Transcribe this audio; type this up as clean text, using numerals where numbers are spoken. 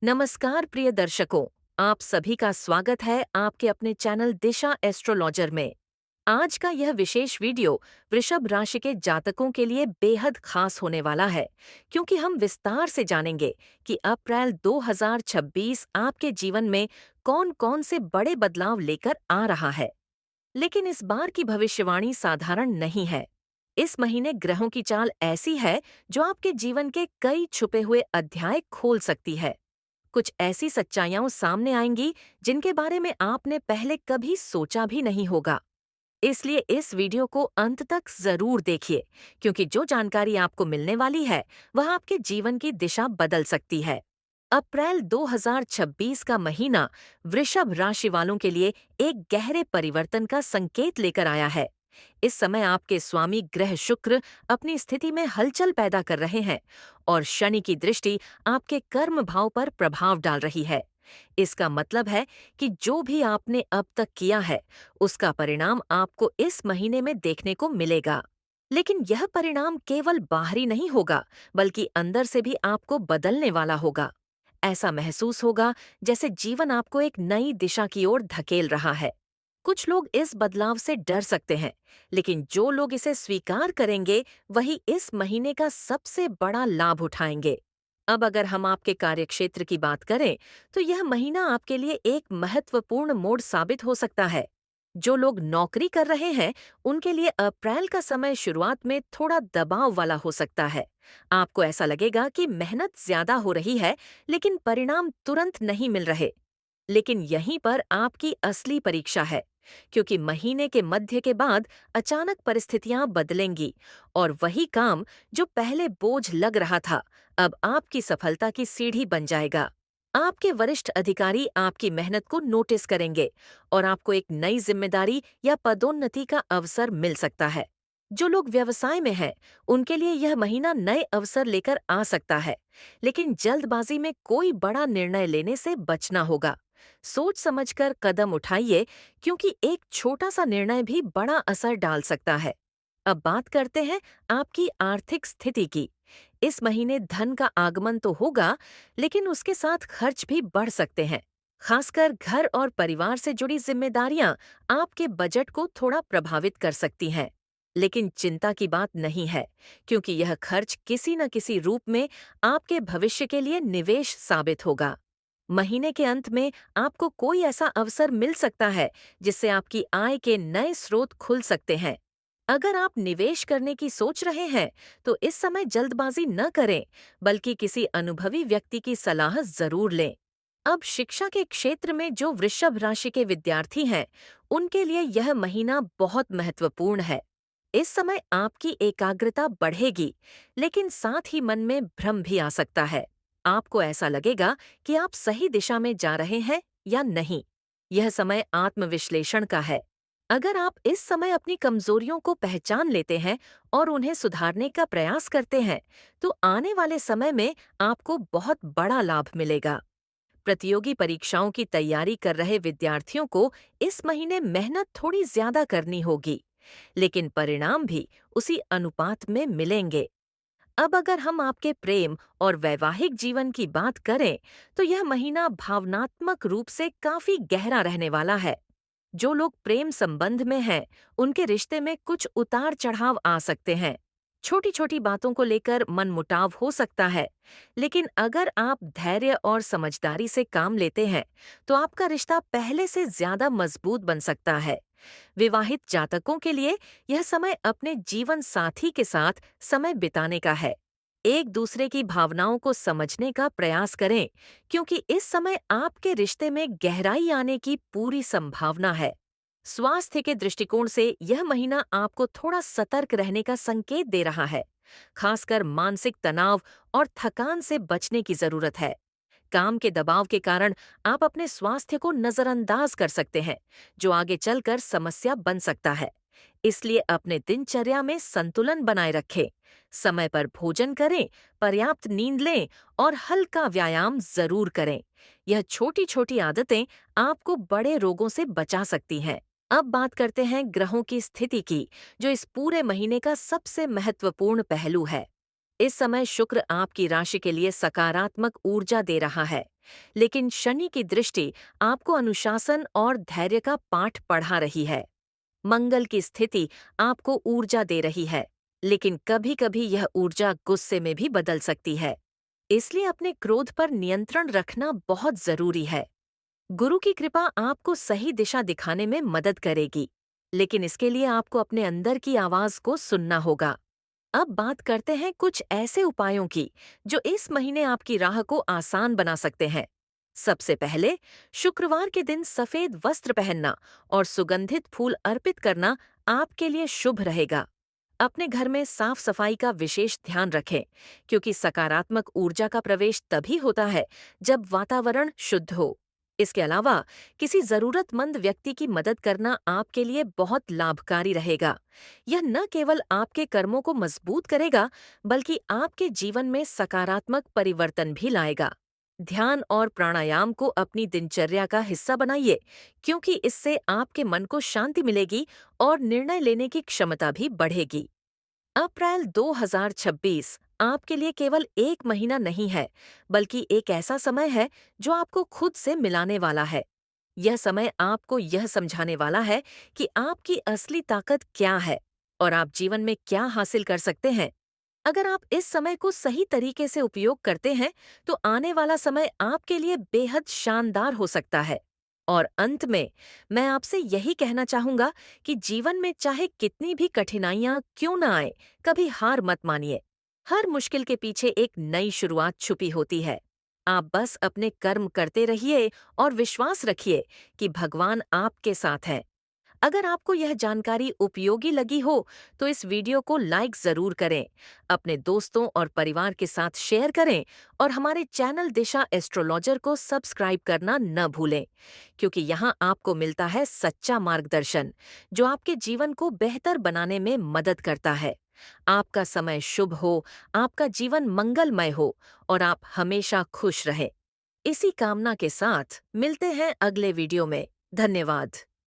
नमस्कार प्रिय दर्शकों, आप सभी का स्वागत है आपके अपने चैनल दिशा एस्ट्रोलॉजर में। आज का यह विशेष वीडियो वृषभ राशि के जातकों के लिए बेहद खास होने वाला है, क्योंकि हम विस्तार से जानेंगे कि अप्रैल 2026 आपके जीवन में कौन-कौन से बड़े बदलाव लेकर आ रहा है। लेकिन इस बार की भविष्यवाणी साधारण नहीं है। इस महीने ग्रहों की चाल ऐसी है जो आपके जीवन के कई छुपे हुए अध्याय खोल सकती है। कुछ ऐसी सच्चाइयां सामने आएंगी जिनके बारे में आपने पहले कभी सोचा भी नहीं होगा। इसलिए इस वीडियो को अंत तक जरूर देखिए, क्योंकि जो जानकारी आपको मिलने वाली है वह आपके जीवन की दिशा बदल सकती है। अप्रैल 2026 का महीना वृषभ राशि वालों के लिए एक गहरे परिवर्तन का संकेत लेकर आया है। इस समय आपके स्वामी ग्रह शुक्र अपनी स्थिति में हलचल पैदा कर रहे हैं और शनि की दृष्टि आपके कर्म भाव पर प्रभाव डाल रही है। इसका मतलब है कि जो भी आपने अब तक किया है उसका परिणाम आपको इस महीने में देखने को मिलेगा। लेकिन यह परिणाम केवल बाहरी नहीं होगा, बल्कि अंदर से भी आपको बदलने वाला होगा। ऐसा महसूस होगा जैसे जीवन आपको एक नई दिशा की ओर धकेल रहा है। कुछ लोग इस बदलाव से डर सकते हैं, लेकिन जो लोग इसे स्वीकार करेंगे वही इस महीने का सबसे बड़ा लाभ उठाएंगे। अब अगर हम आपके कार्यक्षेत्र की बात करें, तो यह महीना आपके लिए एक महत्वपूर्ण मोड़ साबित हो सकता है। जो लोग नौकरी कर रहे हैं, उनके लिए अप्रैल का समय शुरुआत में थोड़ा दबाव वाला हो सकता है। आपको ऐसा लगेगा कि मेहनत ज्यादा हो रही है, लेकिन परिणाम तुरंत नहीं मिल रहे। लेकिन यहीं पर आपकी असली परीक्षा है, क्योंकि महीने के मध्य के बाद अचानक परिस्थितियां बदलेंगी और वही काम जो पहले बोझ लग रहा था, अब आपकी सफलता की सीढ़ी बन जाएगा। आपके वरिष्ठ अधिकारी आपकी मेहनत को नोटिस करेंगे और आपको एक नई जिम्मेदारी या पदोन्नति का अवसर मिल सकता है। जो लोग व्यवसाय में हैं, उनके लिए यह महीना नए अवसर लेकर आ सकता है, लेकिन जल्दबाजी में कोई बड़ा निर्णय लेने से बचना होगा। सोच समझकर कदम उठाइए, क्योंकि एक छोटा सा निर्णय भी बड़ा असर डाल सकता है। अब बात करते हैं आपकी आर्थिक स्थिति की। इस महीने धन का आगमन तो होगा, लेकिन उसके साथ खर्च भी बढ़ सकते हैं। खासकर घर और परिवार से जुड़ी जिम्मेदारियां आपके बजट को थोड़ा प्रभावित कर सकती हैं। लेकिन चिंता की बात नहीं है, क्योंकि यह खर्च किसी न किसी रूप में आपके भविष्य के लिए निवेश साबित होगा। महीने के अंत में आपको कोई ऐसा अवसर मिल सकता है जिससे आपकी आय के नए स्रोत खुल सकते हैं। अगर आप निवेश करने की सोच रहे हैं, तो इस समय जल्दबाजी न करें, बल्कि किसी अनुभवी व्यक्ति की सलाह जरूर लें। अब शिक्षा के क्षेत्र में जो वृषभ राशि के विद्यार्थी हैं, उनके लिए यह महीना बहुत महत्वपूर्ण है। इस समय आपकी एकाग्रता बढ़ेगी, लेकिन साथ ही मन में भ्रम भी आ सकता है। आपको ऐसा लगेगा कि आप सही दिशा में जा रहे हैं या नहीं। यह समय आत्मविश्लेषण का है। अगर आप इस समय अपनी कमजोरियों को पहचान लेते हैं और उन्हें सुधारने का प्रयास करते हैं, तो आने वाले समय में आपको बहुत बड़ा लाभ मिलेगा। प्रतियोगी परीक्षाओं की तैयारी कर रहे विद्यार्थियों को इस महीने मेहनत थोड़ी ज्यादा करनी होगी, लेकिन परिणाम भी उसी अनुपात में मिलेंगे। अब अगर हम आपके प्रेम और वैवाहिक जीवन की बात करें, तो यह महीना भावनात्मक रूप से काफी गहरा रहने वाला है। जो लोग प्रेम संबंध में हैं, उनके रिश्ते में कुछ उतार चढ़ाव आ सकते हैं। छोटी छोटी बातों को लेकर मनमुटाव हो सकता है, लेकिन अगर आप धैर्य और समझदारी से काम लेते हैं, तो आपका रिश्ता पहले से ज्यादा मजबूत बन सकता है। विवाहित जातकों के लिए यह समय अपने जीवन साथी के साथ समय बिताने का है। एक दूसरे की भावनाओं को समझने का प्रयास करें, क्योंकि इस समय आपके रिश्ते में गहराई आने की पूरी संभावना है। स्वास्थ्य के दृष्टिकोण से यह महीना आपको थोड़ा सतर्क रहने का संकेत दे रहा है। खासकर मानसिक तनाव और थकान से बचने की जरूरत है। काम के दबाव के कारण आप अपने स्वास्थ्य को नजरअंदाज कर सकते हैं, जो आगे चलकर समस्या बन सकता है। इसलिए अपने दिनचर्या में संतुलन बनाए रखें। समय पर भोजन करें, पर्याप्त नींद लें और हल्का व्यायाम जरूर करें। यह छोटी छोटी आदतें आपको बड़े रोगों से बचा सकती हैं। अब बात करते हैं ग्रहों की स्थिति की, जो इस पूरे महीने का सबसे महत्वपूर्ण पहलू है। इस समय शुक्र आपकी राशि के लिए सकारात्मक ऊर्जा दे रहा है। लेकिन शनि की दृष्टि आपको अनुशासन और धैर्य का पाठ पढ़ा रही है। मंगल की स्थिति आपको ऊर्जा दे रही है, लेकिन कभी-कभी यह ऊर्जा गुस्से में भी बदल सकती है। इसलिए अपने क्रोध पर नियंत्रण रखना बहुत जरूरी है। गुरु की कृपा आपको सही दिशा दिखाने में मदद करेगी, लेकिन इसके लिए आपको अपने अंदर की आवाज को सुनना होगा। अब बात करते हैं कुछ ऐसे उपायों की जो इस महीने आपकी राह को आसान बना सकते हैं। सबसे पहले, शुक्रवार के दिन सफेद वस्त्र पहनना और सुगंधित फूल अर्पित करना आपके लिए शुभ रहेगा। अपने घर में साफ सफाई का विशेष ध्यान रखें, क्योंकि सकारात्मक ऊर्जा का प्रवेश तभी होता है जब वातावरण शुद्ध हो। इसके अलावा किसी जरूरतमंद व्यक्ति की मदद करना आपके लिए बहुत लाभकारी रहेगा। यह न केवल आपके कर्मों को मजबूत करेगा, बल्कि आपके जीवन में सकारात्मक परिवर्तन भी लाएगा। ध्यान और प्राणायाम को अपनी दिनचर्या का हिस्सा बनाइए, क्योंकि इससे आपके मन को शांति मिलेगी और निर्णय लेने की क्षमता भी बढ़ेगी। अप्रैल 2026 आपके लिए केवल एक महीना नहीं है, बल्कि एक ऐसा समय है जो आपको खुद से मिलाने वाला है। यह समय आपको यह समझाने वाला है कि आपकी असली ताकत क्या है और आप जीवन में क्या हासिल कर सकते हैं। अगर आप इस समय को सही तरीके से उपयोग करते हैं, तो आने वाला समय आपके लिए बेहद शानदार हो सकता है। और अंत में, मैं आपसे यही कहना चाहूंगा कि जीवन में चाहे कितनी भी कठिनाइयां क्यों ना आए, कभी हार मत मानिए। हर मुश्किल के पीछे एक नई शुरुआत छुपी होती है। आप बस अपने कर्म करते रहिए और विश्वास रखिए कि भगवान आपके साथ है। अगर आपको यह जानकारी उपयोगी लगी हो, तो इस वीडियो को लाइक जरूर करें, अपने दोस्तों और परिवार के साथ शेयर करें और हमारे चैनल दिशा एस्ट्रोलॉजर को सब्सक्राइब करना न भूलें, क्योंकि यहाँ आपको मिलता है सच्चा मार्गदर्शन जो आपके जीवन को बेहतर बनाने में मदद करता है। आपका समय शुभ हो, आपका जीवन मंगलमय हो और आप हमेशा खुश रहें। इसी कामना के साथ मिलते हैं अगले वीडियो में। धन्यवाद।